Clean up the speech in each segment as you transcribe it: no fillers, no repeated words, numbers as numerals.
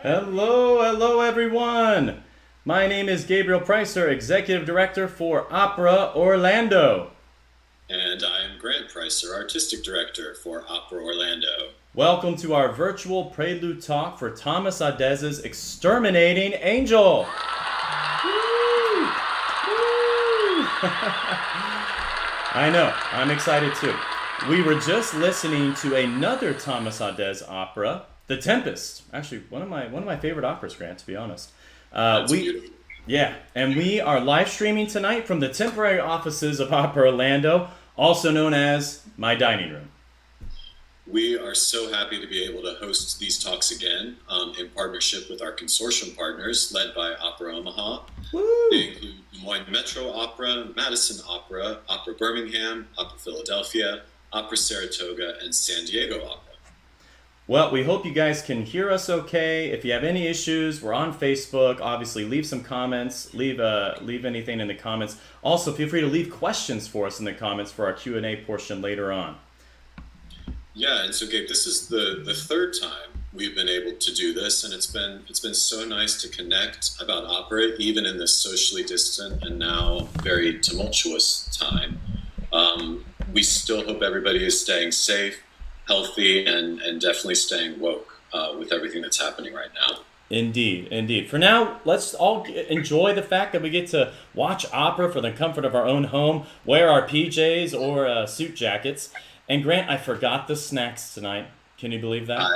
Hello everyone. My name is Gabriel Pricer, Executive Director for Opera Orlando. And I'm Grant Pricer, Artistic Director for Opera Orlando. Welcome to our virtual Prelude talk for Thomas Adès' Exterminating Angel. I know, I'm excited too. We were just listening to another Thomas Adès opera, The Tempest. Actually, one of my favorite operas, Grant, to be honest. That's beautiful. Yeah, and we are live streaming tonight from the temporary offices of Opera Orlando, also known as my dining room. We are so happy to be able to host these talks again in partnership with our consortium partners led by Opera Omaha. Woo! They include Des Moines Metro Opera, Madison Opera, Opera Birmingham, Opera Philadelphia, Opera Saratoga, and San Diego Opera. Well, we hope you guys can hear us okay. If you have any issues, we're on Facebook. Obviously, leave some comments. Leave anything in the comments. Also, feel free to leave questions for us in the comments for our Q&A portion later on. Yeah, and so Gabe, this is the third time we've been able to do this, and it's been so nice to connect about opera, even in this socially distant and now very tumultuous time. We still hope everybody is staying safe, healthy, and definitely staying woke with everything that's happening right now. Indeed. For now, let's all enjoy the fact that we get to watch opera for the comfort of our own home, wear our PJs or suit jackets. And Grant, I forgot the snacks tonight. Can you believe that?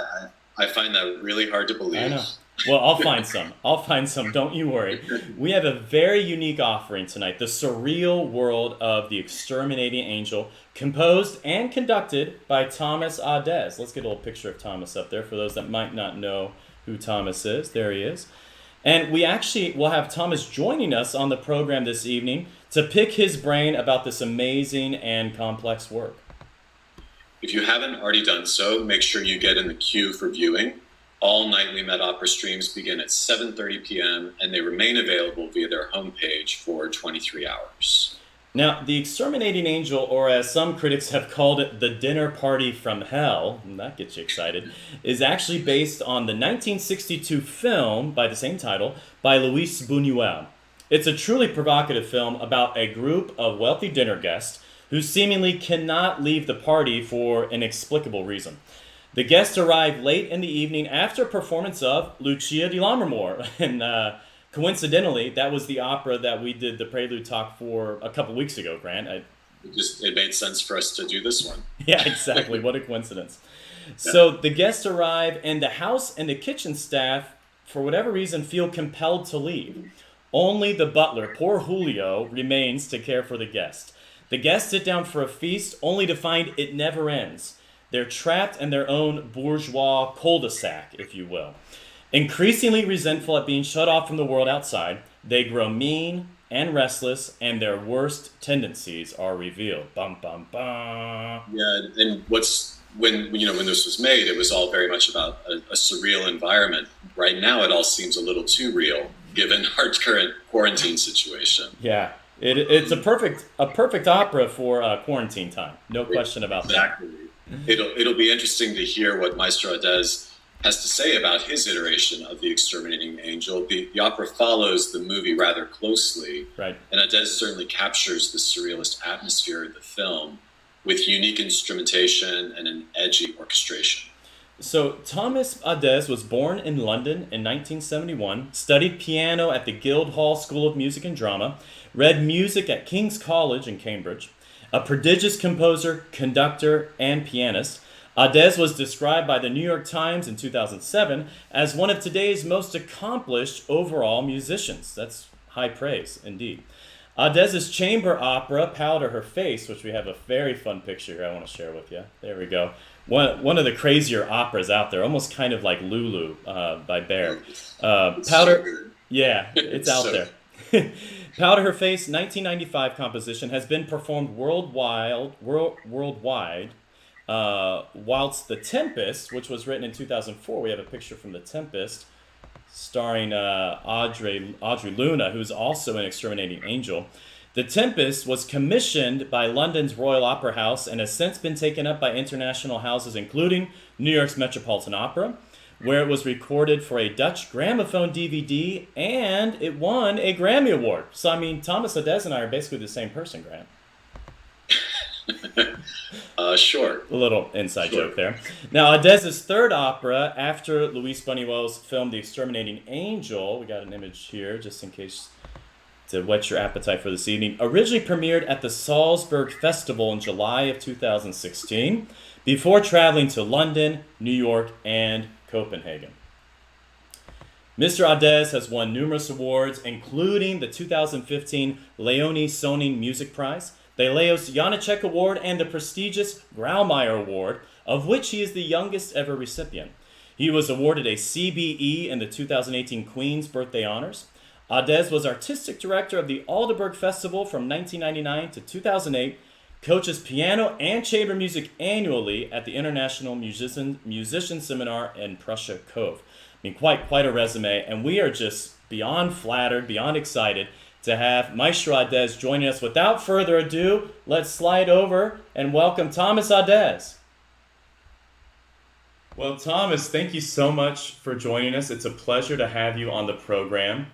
I find that really hard to believe. I know. Well, I'll find some. Don't you worry. We have a very unique offering tonight. The surreal world of the Exterminating Angel, composed and conducted by Thomas Ades. Let's get a little picture of Thomas up there for those that might not know who Thomas is. There he is. And we actually will have Thomas joining us on the program this evening to pick his brain about this amazing and complex work. If you haven't already done so, make sure you get in the queue for viewing. All nightly Met Opera streams begin at 7:30 p.m. and they remain available via their homepage for 23 hours. Now, The Exterminating Angel, or as some critics have called it, The Dinner Party from Hell, and that gets you excited, is actually based on the 1962 film by the same title by Luis Buñuel. It's a truly provocative film about a group of wealthy dinner guests who seemingly cannot leave the party for an inexplicable reason. The guests arrive late in the evening after a performance of Lucia di Lammermoor, and coincidentally, that was the opera that we did the Prelude talk for a couple weeks ago, Grant. It made sense for us to do this one. Yeah, exactly. What a coincidence. So the guests arrive, and the house and the kitchen staff, for whatever reason, feel compelled to leave. Only the butler, poor Julio, remains to care for the guests. The guests sit down for a feast only to find it never ends. They're trapped in their own bourgeois cul-de-sac, if you will. Increasingly resentful at being shut off from the world outside, they grow mean and restless, and their worst tendencies are revealed. Bum, bum, bum. Yeah, and when this was made, it was all very much about a surreal environment. Right now, it all seems a little too real, given our current quarantine situation. Yeah. It's a perfect opera for quarantine time. No question about that. Exactly. It'll be interesting to hear what Maestro Adès has to say about his iteration of The Exterminating Angel. The opera follows the movie rather closely, right? And Adès certainly captures the surrealist atmosphere of the film with unique instrumentation and an edgy orchestration. So Thomas Adès was born in London in 1971, studied piano at the Guildhall School of Music and Drama, read music at King's College in Cambridge. A prodigious composer, conductor, and pianist, Adès was described by the New York Times in 2007 as one of today's most accomplished overall musicians. That's high praise, indeed. Adès' chamber opera, Powder Her Face, which we have a very fun picture here I want to share with you. There we go. One of the crazier operas out there, almost kind of like Lulu by Bear. Powder, yeah, it's out there. Powder Her Face, 1995 composition, has been performed worldwide, whilst The Tempest, which was written in 2004, we have a picture from The Tempest, starring Audrey Luna, who's also an Exterminating Angel. The Tempest was commissioned by London's Royal Opera House and has since been taken up by international houses, including New York's Metropolitan Opera, where it was recorded for a Dutch gramophone DVD, and it won a Grammy Award. So, I mean, Thomas Adès and I are basically the same person, Grant. Sure. A little inside joke there. Now, Adès' third opera, after Luis Buñuel's film The Exterminating Angel, we got an image here just in case to whet your appetite for this evening, originally premiered at the Salzburg Festival in July of 2016, before traveling to London, New York, and Copenhagen. Mr. Adès has won numerous awards, including the 2015 Leonie Soning Music Prize, the Leos Janáček Award, and the prestigious Graumeyer Award, of which he is the youngest ever recipient. He was awarded a CBE in the 2018 Queen's Birthday Honors. Adès was artistic director of the Aldeburgh Festival from 1999 to 2008, coaches piano and chamber music annually at the International Musician Seminar in Prussia Cove. I mean, quite a resume, and we are just beyond flattered, beyond excited to have Maestro Adès joining us. Without further ado, let's slide over and welcome Thomas Adès. Well, Thomas, thank you so much for joining us. It's a pleasure to have you on the program.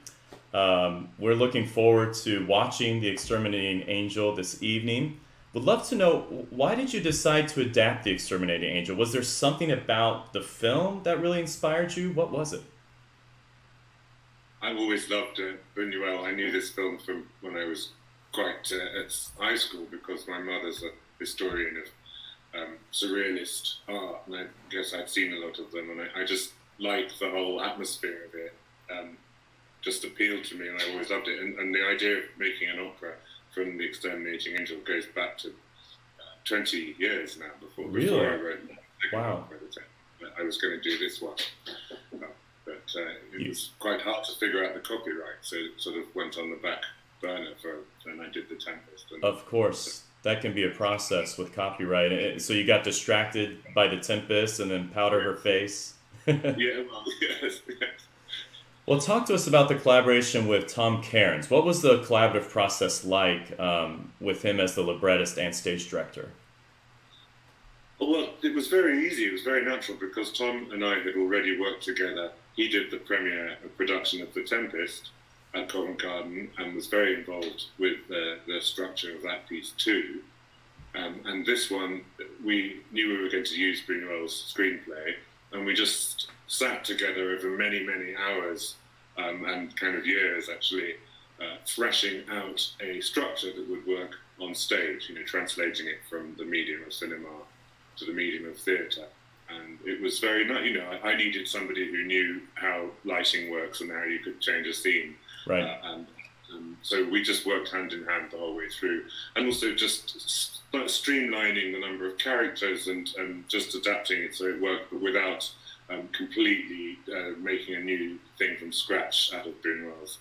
We're looking forward to watching The Exterminating Angel this evening. Would love to know, why did you decide to adapt The Exterminating Angel? Was there something about the film that really inspired you? What was it? I've always loved Buñuel. I knew this film from when I was quite at high school, because my mother's a historian of surrealist art, and I guess I'd seen a lot of them, and I just liked the whole atmosphere of it. Just appealed to me, and I always loved it. And the idea of making an opera from The Exterminating Angel goes back to 20 years now before I wrote the second opera. I was going to do this one. But it was quite hard to figure out the copyright, so it sort of went on the back burner when I did The Tempest. Of course, that can be a process with copyright. So you got distracted by The Tempest and then Powder Her Face. Yeah, well, yes. Well, talk to us about the collaboration with Tom Cairns. What was the collaborative process like with him as the librettist and stage director? Well, it was very easy. It was very natural, because Tom and I had already worked together. He did the premiere production of The Tempest at Covent Garden and was very involved with the structure of that piece too. And this one, we knew we were going to use Buñuel's screenplay, and we just sat together over many, many hours and kind of years, actually, thrashing out a structure that would work on stage, translating it from the medium of cinema to the medium of theatre. And it was very nice. I needed somebody who knew how lighting works and how you could change a scene. Right. And so we just worked hand in hand the whole way through. And also just streamlining the number of characters and just adapting it so it worked, but without completely making a new thing from scratch out of Buñuel's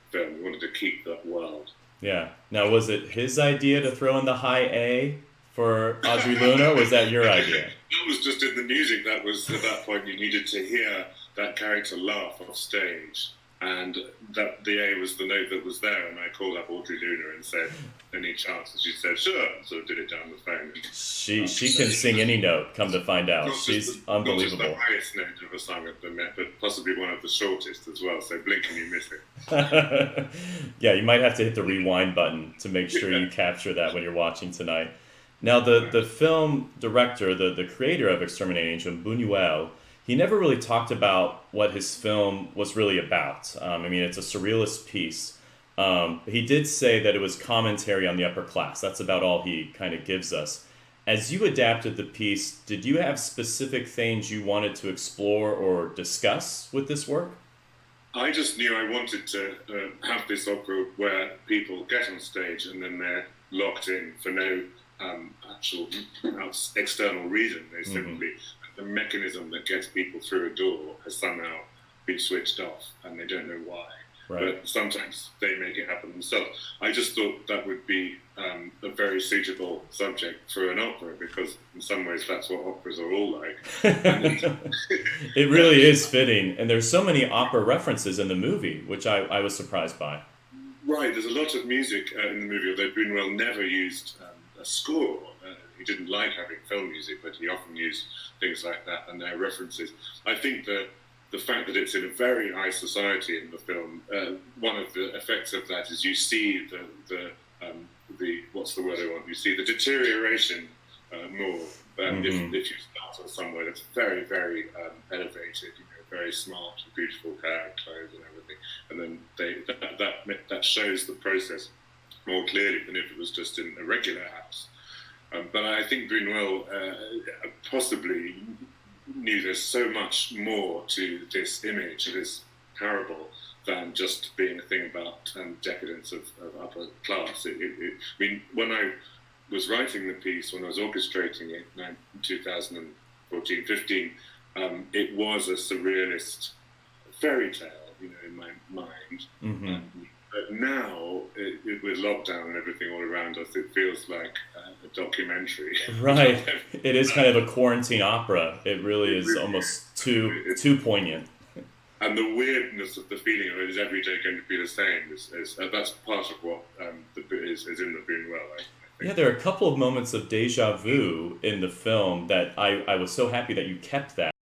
film. We wanted to keep that world. Yeah. Now, was it his idea to throw in the high A for Audrey Luna, or was that your idea? That was just in the music. That was, at that point, you needed to hear that character laugh off stage. And that the A was the note that was there, and I called up Audrey Luna and said, "Any chance?" And she said, "Sure." So I did it down the phone. She can sing any note. Come to find out, she's unbelievable. Not just the highest note of a song at the Met, but possibly one of the shortest as well. So blink and you miss it. Yeah, you might have to hit the rewind button to make sure you capture that when you're watching tonight. Now, the film director, the creator of Exterminating Angel, Buñuel, he never really talked about what his film was really about. I mean, it's a surrealist piece. He did say that it was commentary on the upper class. That's about all he kind of gives us. As you adapted the piece, did you have specific things you wanted to explore or discuss with this work? I just knew I wanted to have this opera where people get on stage and then they're locked in for no actual external reason. They simply, the mechanism that gets people through a door has somehow been switched off and they don't know why. Right. But sometimes they make it happen themselves. I just thought that would be a very suitable subject for an opera, because in some ways that's what operas are all like. It really is fitting, and there's so many opera references in the movie, which I was surprised by. Right, there's a lot of music in the movie, although Buñuel never used a score. He didn't like having film music, but he often used things like that and their references. I think that the fact that it's in a very high society in the film, one of the effects of that is you see the what's the word I want? You see the deterioration more. If you start on somewhere that's very, very elevated, very smart, beautiful hair, clothes, and everything, and then that shows the process more clearly than if it was just in a regular house. But I think Buñuel possibly knew there's so much more to this image, this parable, than just being a thing about decadence of upper class. I mean, when I was writing the piece, when I was orchestrating it in 2014-15, it was a surrealist fairy tale, in my mind. But now, with lockdown and everything all around us, it feels like a documentary. Right. It is kind of a quarantine opera. It really is almost too poignant. And the weirdness of the feeling of it is every day going to be the same. That's part of what is in the Buñuel, I think. Yeah, there are a couple of moments of deja vu in the film that I was so happy that you kept that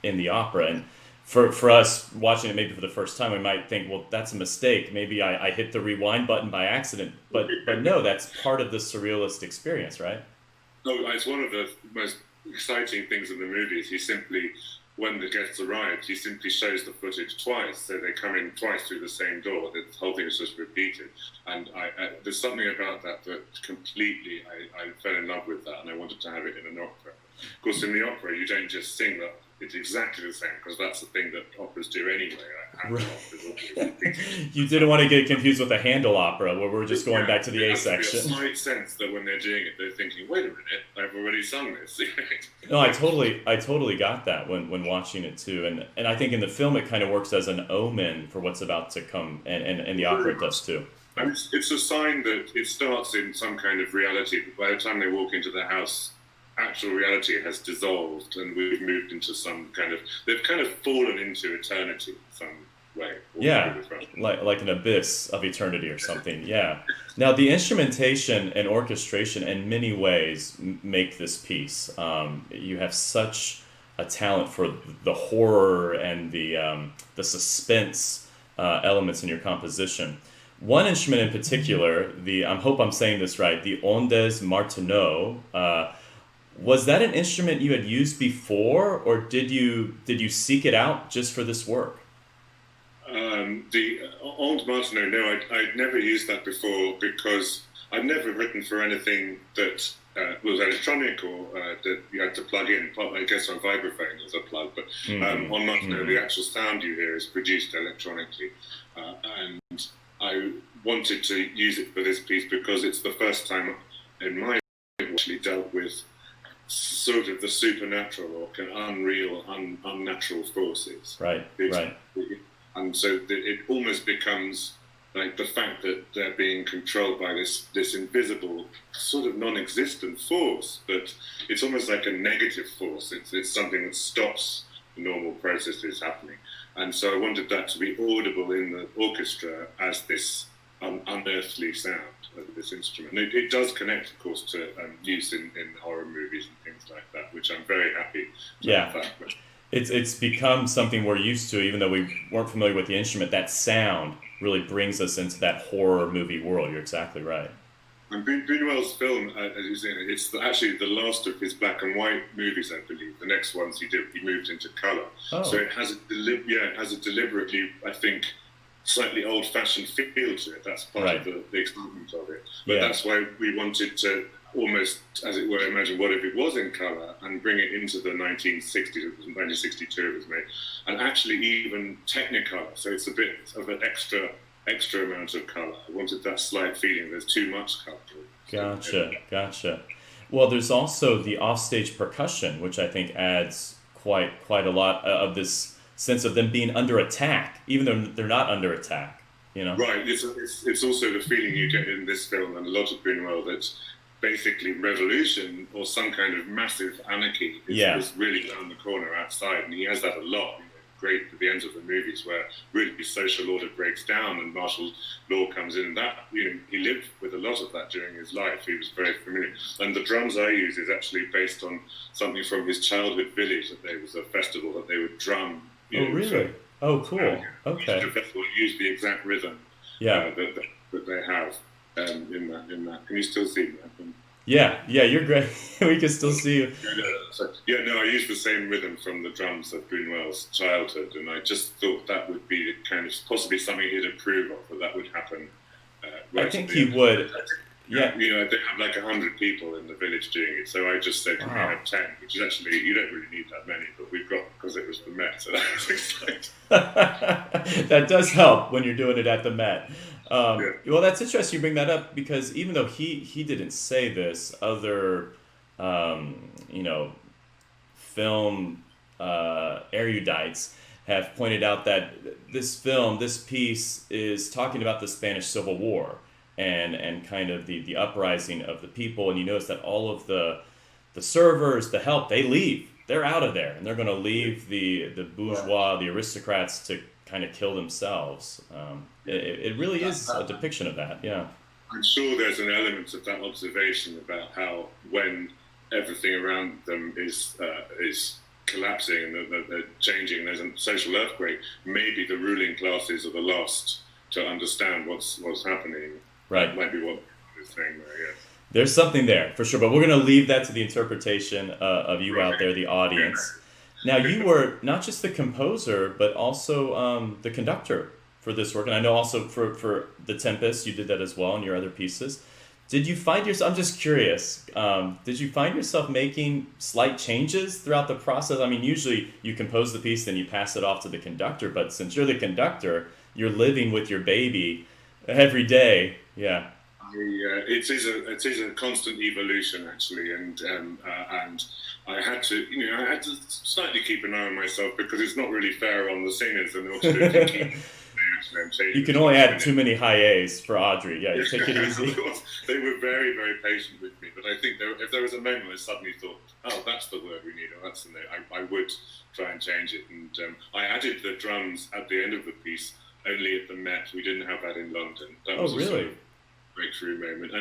in the opera. And for us watching it maybe for the first time, we might think, well, that's a mistake. Maybe I hit the rewind button by accident. But no, that's part of the surrealist experience, right? No, it's one of the most exciting things in the movie. He simply, when the guests arrive, he simply shows the footage twice. So they come in twice through the same door. The whole thing is just repeated. And there's something about that completely, I fell in love with that, and I wanted to have it in an opera. Of course, in the opera, you don't just sing that. It's exactly the same, because that's the thing that operas do anyway. You didn't want to get confused with a Handel opera, where we're just going back to the A section. It has a slight sense that when they're doing it, they're thinking, wait a minute, I've already sung this. No, I totally got that when watching it too. And I think in the film it kind of works as an omen for what's about to come, and the opera does too. And it's a sign that it starts in some kind of reality, but by the time they walk into the house, actual reality has dissolved, and we've moved into they've kind of fallen into eternity in some way. Yeah, like an abyss of eternity or something, yeah. Now, the instrumentation and orchestration in many ways make this piece. You have such a talent for the horror and the suspense elements in your composition. One instrument in particular, I hope I'm saying this right, the Ondes Martineau, was that an instrument you had used before, or did you seek it out just for this work? The Ondes Martineau, no, I'd never used that before, because I've never written for anything that was electronic or that you had to plug in. I guess on vibraphone as a plug, but on Martineau, the actual sound you hear is produced electronically. And I wanted to use it for this piece because it's the first time in my life I've actually dealt with sort of the supernatural or unreal, unnatural forces. Right. And so it almost becomes like the fact that they're being controlled by this invisible, sort of non-existent force, but it's almost like a negative force. It's something that stops the normal processes happening. And so I wanted that to be audible in the orchestra as this unearthly sound of this instrument. And it does connect, of course, to use in horror movies and things like that, which I'm very happy to have that. It's become something we're used to, even though we weren't familiar with the instrument. That sound really brings us into that horror movie world. You're exactly right. And Buñuel's film, it's actually the last of his black and white movies, I believe. The next ones he moved into colour. Oh. So it has a deliberately, I think, slightly old-fashioned feel to it. That's part of the excitement of it. But that's why we wanted to almost, as it were, imagine what if it was in colour and bring it into the 1960s. It was 1962 it was made, and actually even Technicolor. So it's a bit of an extra amount of colour. I wanted that slight feeling there's too much colour. Gotcha. Well, there's also the offstage percussion, which I think adds quite a lot of this sense of them being under attack, even though they're not under attack. Right. It's also the feeling you get in this film and a lot of Buñuel that basically revolution or some kind of massive anarchy is really around the corner outside, and he has that a lot. great at the ends of the movies where really social order breaks down and martial law comes in. And that, he lived with a lot of that during his life. He was very familiar. And the drums I use is actually based on something from his childhood village. That there was a festival that they would drum. Really? Oh, cool. Okay. The festival used the exact rhythm. Yeah. That they have in that. Can you still see that? Yeah, you're great. We can still see you. I used the same rhythm from the drums of Buñuel's childhood, and I just thought that would be kind of possibly something he'd approve of, that would happen. Right, I think he would. Yeah. They have like 100 people in the village doing it, so I just said, can we have 10? Which is actually, you don't really need that many, but we've got, because it was the Met, so that was exciting. That does help when you're doing it at the Met. Well, that's interesting you bring that up, because even though he didn't say this, other film erudites have pointed out that this piece is talking about the Spanish Civil War and kind of the uprising of the people. And you notice that all of the servers, the help, they leave. They're out of there, and they're going to leave the bourgeois, the aristocrats, to kind of kill themselves. It really is a depiction of that, yeah. I'm sure there's an element of that observation about how when everything around them is collapsing and they're changing, there's a social earthquake, maybe the ruling classes are the last to understand what's happening. Right. That might be what this thing there, yeah. There's something there, for sure, but we're going to leave that to the interpretation of you out there, the audience. Now, you were not just the composer, but also the conductor for this work. And I know also for The Tempest, you did that as well in your other pieces. Did you find yourself, I'm just curious, did you find yourself making slight changes throughout the process? I mean, usually you compose the piece, then you pass it off to the conductor. But since you're the conductor, you're living with your baby every day. Yeah. It is a constant evolution, actually, and I had to slightly keep an eye on myself, because it's not really fair on the singers and also you can only add too many high A's for Audrey. Yeah, you take it easy. They were very, very patient with me, but I think if there was a moment I suddenly thought, oh, that's the word we need, or that's the name, I would try and change it. And I added the drums at the end of the piece only at the Met. We didn't have that in London. That was really? A sort of breakthrough moment,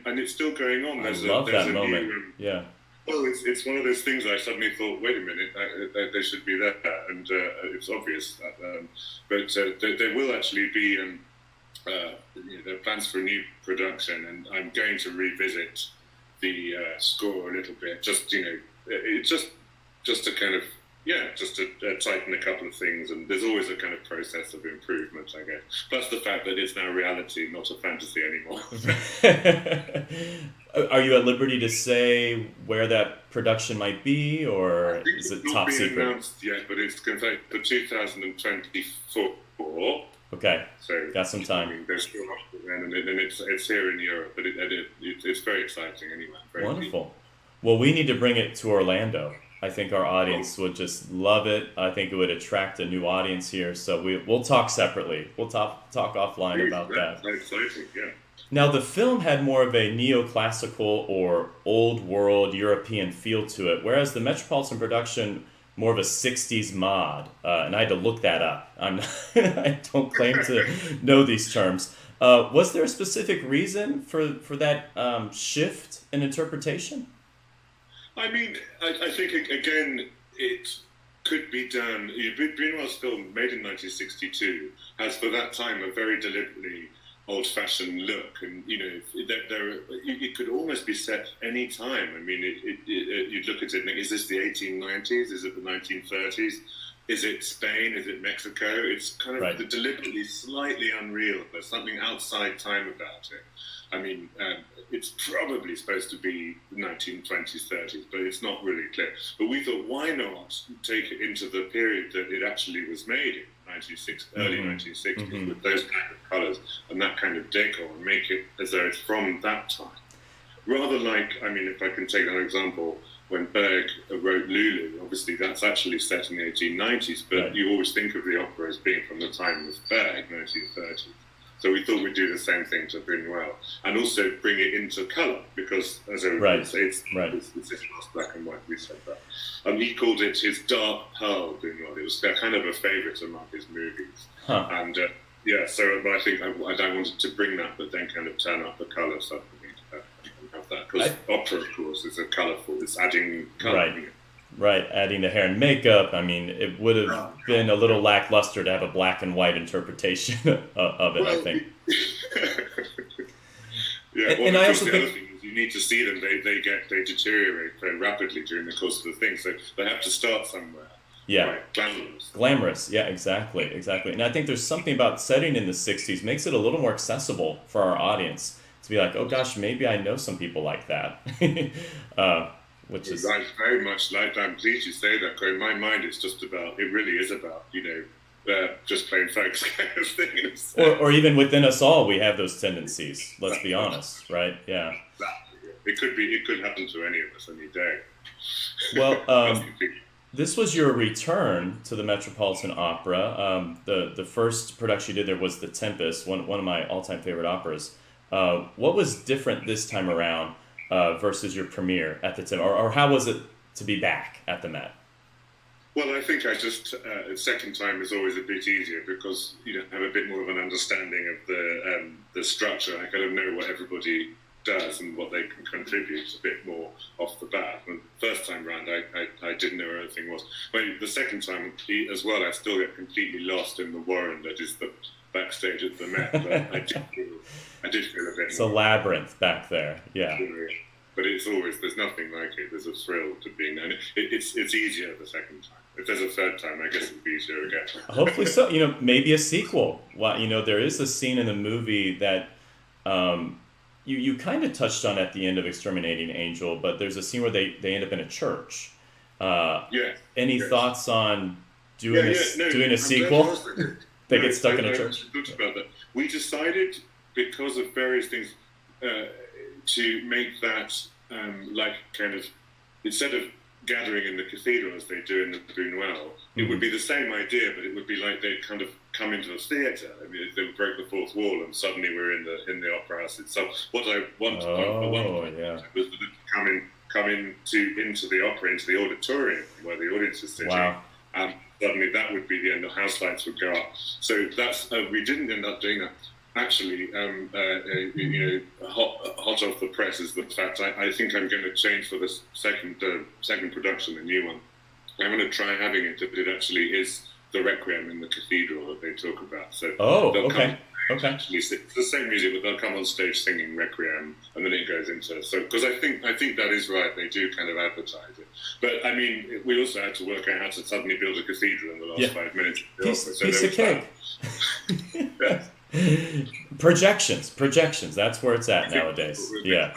and it's still going on. I love that moment. Yeah. Well, it's one of those things I suddenly thought, wait a minute, they should be there, and it's obvious. But there will actually be there are plans for a new production, and I'm going to revisit the score a little bit. Just to kind of just to tighten a couple of things, and there's always a kind of process of improvement, I guess. Plus the fact that it's now reality, not a fantasy anymore. Are you at liberty to say where that production might be, or is it top secret? It's not been announced yet, but it's confirmed for 2024. Okay, so got some time. I mean, there's still up to then, and it's here in Europe, but it's very exciting anyway. Wonderful. Well, we need to bring it to Orlando. I think our audience would just love it. I think it would attract a new audience here. So we'll talk separately. We'll talk offline about that. That's exciting, yeah. Now, the film had more of a neoclassical or old world European feel to it, whereas the Metropolitan production more of a 60s mod. And I had to look that up. I don't claim to know these terms. Was there a specific reason for that shift in interpretation? I mean, I think, again, it could be done. Buñuel's film, made in 1962, has for that time a very deliberately old-fashioned look, and it could almost be set any time. I mean, you'd look at it and think, is this the 1890s? Is it the 1930s? Is it Spain? Is it Mexico? It's kind of deliberately slightly unreal. There's something outside time about it. I mean, it's probably supposed to be the 1920s, 30s, but it's not really clear. But we thought, why not take it into the period that it actually was made in, early 1960s, with those kind of colours and that kind of decor, and make it as though it's from that time. Rather like, I mean, if I can take an example, when Berg wrote Lulu, obviously that's actually set in the 1890s, but you always think of the opera as being from the time of Berg, 1930s. So we thought we'd do the same thing to Buñuel, and also bring it into colour, because as everyone says, it's last black and white. We said that. He called it his dark pearl, Buñuel. It was kind of a favourite among his movies. And so but I think I wanted to bring that, but then kind of turn up the colour suddenly and have that. Because opera, of course, is a colourful, it's adding colour. Right, adding the hair and makeup. I mean, it would have been a little lackluster to have a black and white interpretation of it, I think. And I also think the other thing is you need to see them. They deteriorate very rapidly during the course of the thing, so they have to start somewhere. Yeah, right, glamorous. Yeah, exactly. And I think there's something about setting in the '60s makes it a little more accessible for our audience to be like, oh gosh, maybe I know some people like that. Which is very much like, I'm pleased you say that, because in my mind it really is about, just plain folks kind of things. Or even within us all, we have those tendencies, let's be honest, right? Yeah. It could happen to any of us any day. Well, this was your return to the Metropolitan Opera. The first production you did there was The Tempest, one of my all-time favorite operas. What was different this time around versus your premiere at the time, or how was it to be back at the Met? Well, I think the second time is always a bit easier because you have a bit more of an understanding of the structure. I kind of know what everybody does and what they can contribute a bit more off the bat. And first time round, I didn't know where everything was. But the second time as well, I still get completely lost in the warren that is the backstage at the Met. But I did feel a bit. It's a labyrinth back there, yeah. But there's nothing like it. There's a thrill to being there. It's easier the second time. If there's a third time, I guess it'll be easier again. Hopefully so. Maybe a sequel. Well, there is a scene in the movie that you kind of touched on at the end of Exterminating Angel, but there's a scene where they end up in a church. Any thoughts on doing a sequel? They get stuck in a church. About that. We decided, because of various things, to make that instead of gathering in the cathedral as they do in the Buñuel, it would be the same idea, but it would be like they'd kind of come into the theatre. I mean, they would break the fourth wall, and suddenly we're in the opera house itself. What I want was to come into the opera, into the auditorium where the audience is sitting. Wow. Suddenly that would be the end. The house lights would go up. So that's we didn't end up doing that. Actually, hot off the press is the fact I think I'm going to change for the second production, the new one. I'm going to try having it that it actually is the Requiem in the cathedral that they talk about. So okay. Actually, it's the same music, but they'll come on stage singing Requiem, and then it goes into because I think that is right. They do kind of advertise it, but I mean, we also had to work out how to suddenly build a cathedral in the last 5 minutes. Piece of cake. Projections. That's where it's at nowadays. Yeah.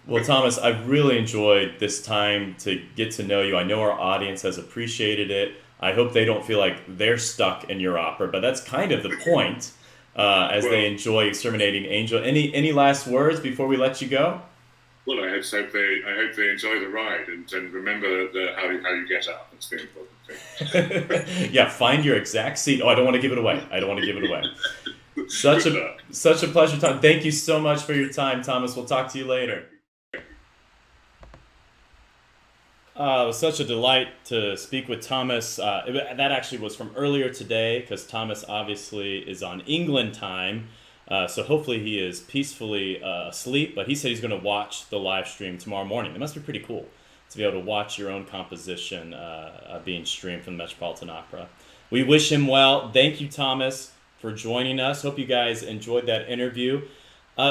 Well, Thomas, I've really enjoyed this time to get to know you. I know our audience has appreciated it. I hope they don't feel like they're stuck in your opera, but that's kind of the point. They enjoy Exterminating Angel. Any last words before we let you go? Well, I hope they enjoy the ride and remember how you get out. That's the important thing. Yeah, find your exact seat. Oh, I don't want to give it away. Such a pleasure, Tom. Thank you so much for your time, Thomas. We'll talk to you later. It was such a delight to speak with Thomas. That actually was from earlier today because Thomas obviously is on England time. So hopefully he is peacefully asleep. But he said he's going to watch the live stream tomorrow morning. It must be pretty cool to be able to watch your own composition being streamed from the Metropolitan Opera. We wish him well. Thank you, Thomas, for joining us. Hope you guys enjoyed that interview.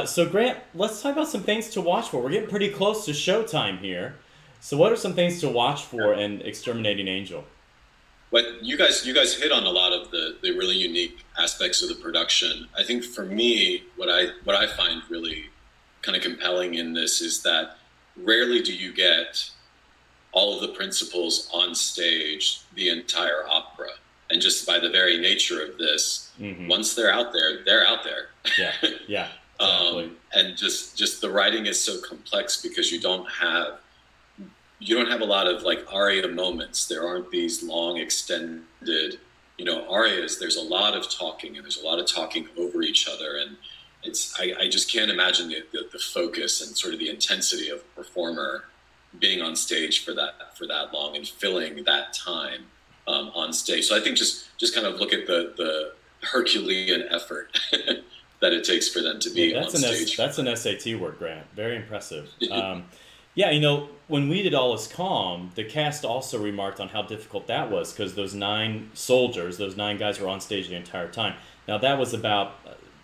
So Grant, let's talk about some things to watch for. We're getting pretty close to showtime here. So what are some things to watch for in Exterminating Angel? But you guys hit on a lot of the really unique aspects of the production. I think for me, what I find really kind of compelling in this is that rarely do you get all of the principals on stage the entire opera. And just by the very nature of this, once they're out there, they're out there. Yeah. Exactly. And just the writing is so complex because you don't have a lot of like aria moments. There aren't these long extended arias, there's a lot of talking, and there's a lot of talking over each other, and I just can't imagine the focus and sort of the intensity of a performer being on stage for that long and filling that time on stage. So I think just kind of look at the Herculean effort that it takes for them to be on stage. That's an SAT word, Grant. Very impressive. Yeah, when we did All Is Calm, the cast also remarked on how difficult that was, because those 9 soldiers, those 9 guys were on stage the entire time. Now that was about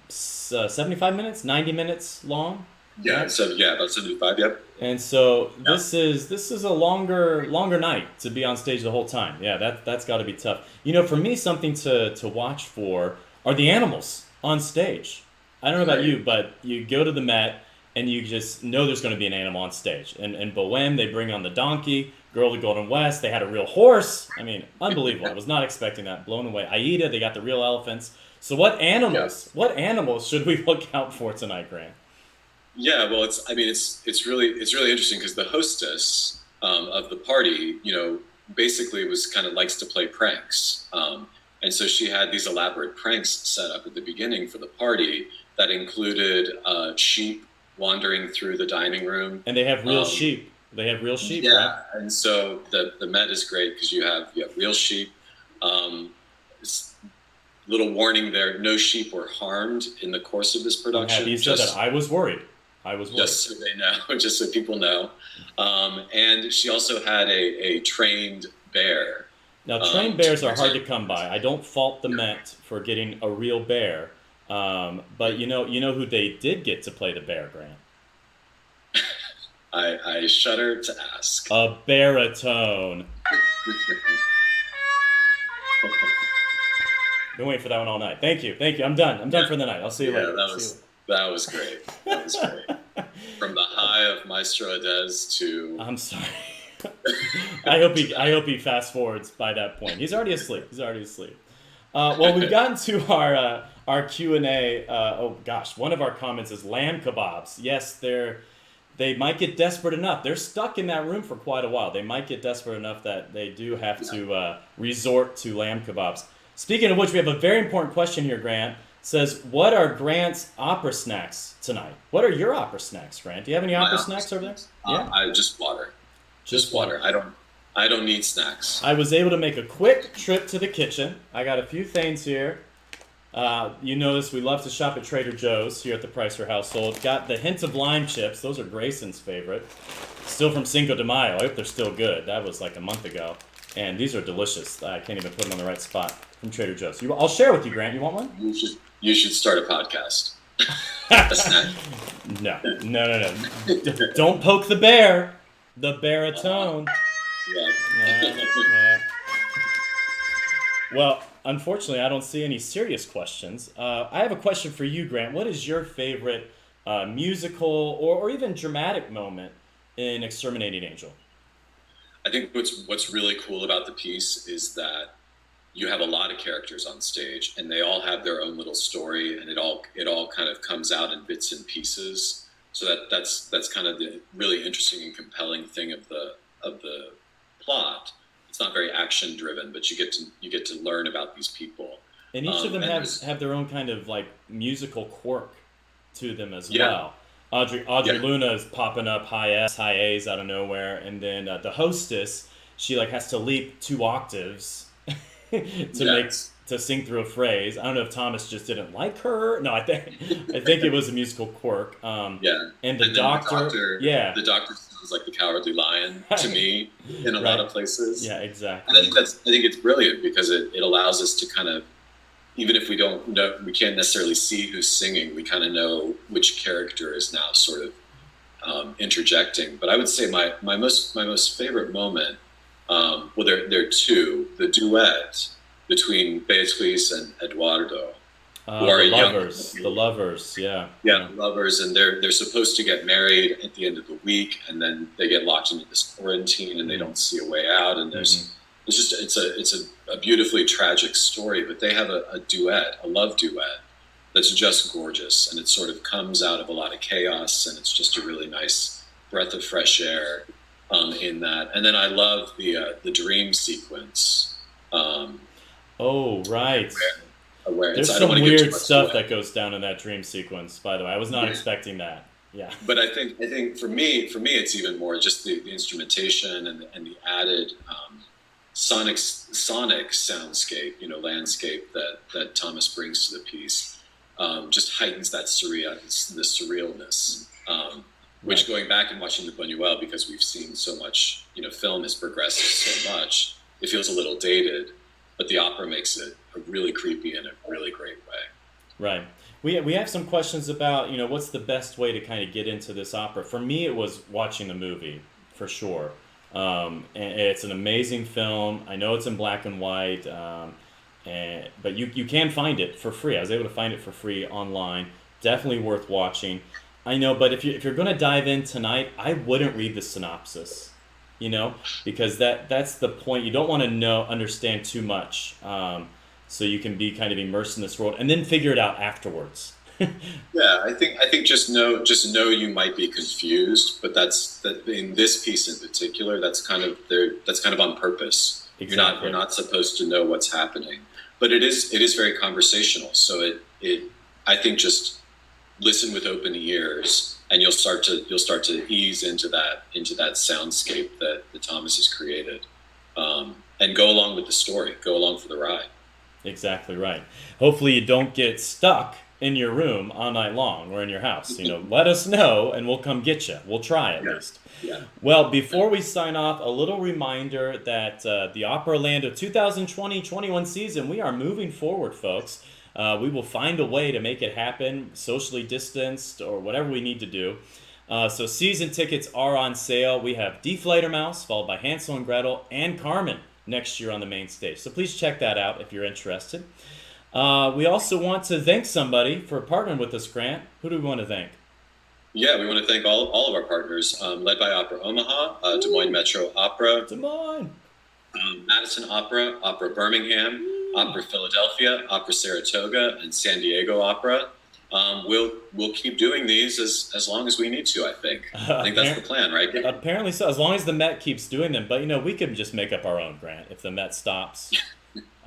75 minutes, 90 minutes long. Yeah, right? So about 75. Yep. And so this is a longer night to be on stage the whole time. Yeah, that's got to be tough. For me, something to watch for are the animals on stage. I don't know about you, but you go to the Met and you just know there's going to be an animal on stage. And Bohème, they bring on the donkey. Girl of the Golden West, they had a real horse. I mean, unbelievable. I was not expecting that. Blown away. Aida, they got the real elephants. So what animals should we look out for tonight, Grant? Yeah, well, it's really interesting, because the hostess of the party, basically likes to play pranks. And so she had these elaborate pranks set up at the beginning for the party that included sheep wandering through the dining room. And they have real sheep. They have real sheep, yeah, right? And so the Met is great because you have real sheep. Little warning there: no sheep were harmed in the course of this production. You said that. I was worried. Just so they know, just so people know. And she also had a trained bear. Now, trained bears are hard to come by. I don't fault the Met for getting a real bear. But you know who they did get to play the bear, Grant? I shudder to ask. A baritone. Been waiting for that one all night. Thank you. I'm done for the night. I'll see you later. That was great. From the high of Maestro Adès to... I'm sorry. I hope he fast forwards by that point. He's already asleep. Well, we've gotten to our Q&A. One of our comments is lamb kebabs. Yes, they might get desperate enough. They're stuck in that room for quite a while. They might get desperate enough that they do have to resort to lamb kebabs. Speaking of which, we have a very important question here, Grant. It says, what are Grant's opera snacks tonight? What are your opera snacks, Grant? Do you have any opera snacks over there? Yeah, just water. Just water. I don't need snacks. I was able to make a quick trip to the kitchen. I got a few things here. You notice we love to shop at Trader Joe's here at the Pricer household. Got the hint of lime chips. Those are Grayson's favorite. Still from Cinco de Mayo. I hope they're still good. That was like a month ago. And these are delicious. I can't even put them on the right spot from Trader Joe's. I'll share with you, Grant. You want one? You should start a podcast. A snack. No. Don't poke the bear. The baritone. Yeah. Well, unfortunately, I don't see any serious questions. I have a question for you, Grant. What is your favorite musical or even dramatic moment in Exterminating Angel? I think what's really cool about the piece is that you have a lot of characters on stage, and they all have their own little story, and it all kind of comes out in bits and pieces. So that's kind of the really interesting and compelling thing of the plot. It's not very action driven, but you get to learn about these people. And each of them have their own kind of like musical quirk to them as well. Audrey Luna is popping up high S, high A's out of nowhere, and then the hostess, she like has to leap 2 octaves to sing through a phrase. I don't know if Thomas just didn't like her. No, I think it was a musical quirk. And the doctor, the doctor sounds like the Cowardly Lion to me in a lot of places. Yeah, exactly. And I think it's brilliant because it allows us to kind of, even if we don't know, we can't necessarily see who's singing, we kind of know which character is now sort of interjecting. But I would say my most favorite moment, there are 2, the duet between Beatriz and Eduardo, who are the lovers, the lovers, and they're supposed to get married at the end of the week, and then they get locked into this quarantine, and they don't see a way out, and it's a beautifully tragic story, but they have a duet, a love duet, that's just gorgeous, and it sort of comes out of a lot of chaos, and it's just a really nice breath of fresh air in that. And then I love the dream sequence. Oh, right. Aware. There's I don't some want to give too weird much stuff away. that goes down in that dream sequence, by the way. I was not expecting that. Yeah. But I think for me, it's even more just the instrumentation and the added sonic soundscape, landscape that Thomas brings to the piece, just heightens that the surrealness. Which, Right. going back and watching the Buñuel, because we've seen so much, film has progressed so much, it feels a little dated, but the opera makes it a really creepy in a really great way. Right. We have some questions about, what's the best way to kind of get into this opera. For me, it was watching the movie, for sure. And it's an amazing film. I know it's in black and white, but you can find it for free. I was able to find it for free online. Definitely worth watching. I know, but if you're going to dive in tonight, I wouldn't read the synopsis, because that's the point. You don't want to understand too much, so you can be kind of immersed in this world and then figure it out afterwards. Yeah, I think just know you might be confused, but that in this piece in particular, that's kind of there. That's kind of on purpose. Exactly. You're not supposed to know what's happening, but it is very conversational. So it I think just listen with open ears, and you'll start to ease into that soundscape that Thomas has created, and go along with the story. Go along for the ride. Exactly right. Hopefully, you don't get stuck in your room all night long or in your house. Let us know and we'll come get you. We'll try at Yeah, least. yeah. Well, before we sign off, a little reminder that the Opera Orlando 2020-21 season, we are moving forward, folks. We will find a way to make it happen, socially distanced or whatever we need to do. So season tickets are on sale. We have Deflator Mouse, followed by Hansel and Gretel, and Carmen next year on the main stage. So please check that out if you're interested. We also want to thank somebody for partnering with us, Grant. Who do we want to thank? Yeah, we want to thank all of our partners, led by Opera Omaha, Des Moines Metro Opera, Des Moines. Madison Opera, Opera Birmingham, Opera Philadelphia, Opera Saratoga, and San Diego Opera. We'll keep doing these as long as we need to. I think that's the plan, right? Apparently so, as long as the Met keeps doing them. But we can just make up our own, Grant. If the Met stops,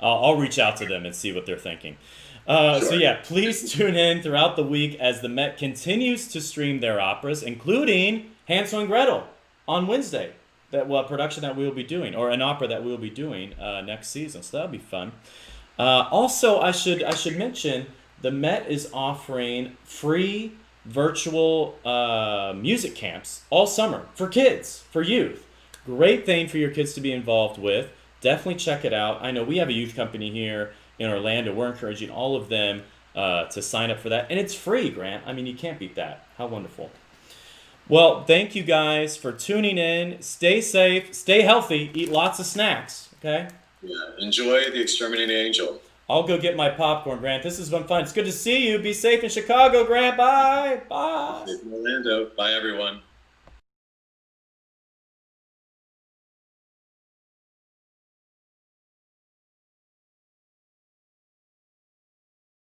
I'll reach out to them and see what they're thinking. Sure. So yeah, please tune in throughout the week as the Met continues to stream their operas, including Hansel and Gretel on Wednesday. Production that we will be doing, or an opera that we will be doing next season. So that'll be fun. Also, I should mention the Met is offering free virtual music camps all summer for kids, for youth. Great thing for your kids to be involved with. Definitely check it out. I know we have a youth company here in Orlando. We're encouraging all of them to sign up for that. And it's free, Grant. You can't beat that. How wonderful. Well, thank you guys for tuning in. Stay safe, stay healthy, eat lots of snacks, okay? Yeah, enjoy the Exterminating Angel. I'll go get my popcorn, Grant. This has been fun. It's good to see you. Be safe in Chicago, Grant. Bye. Bye. Safe in Orlando. Bye, everyone.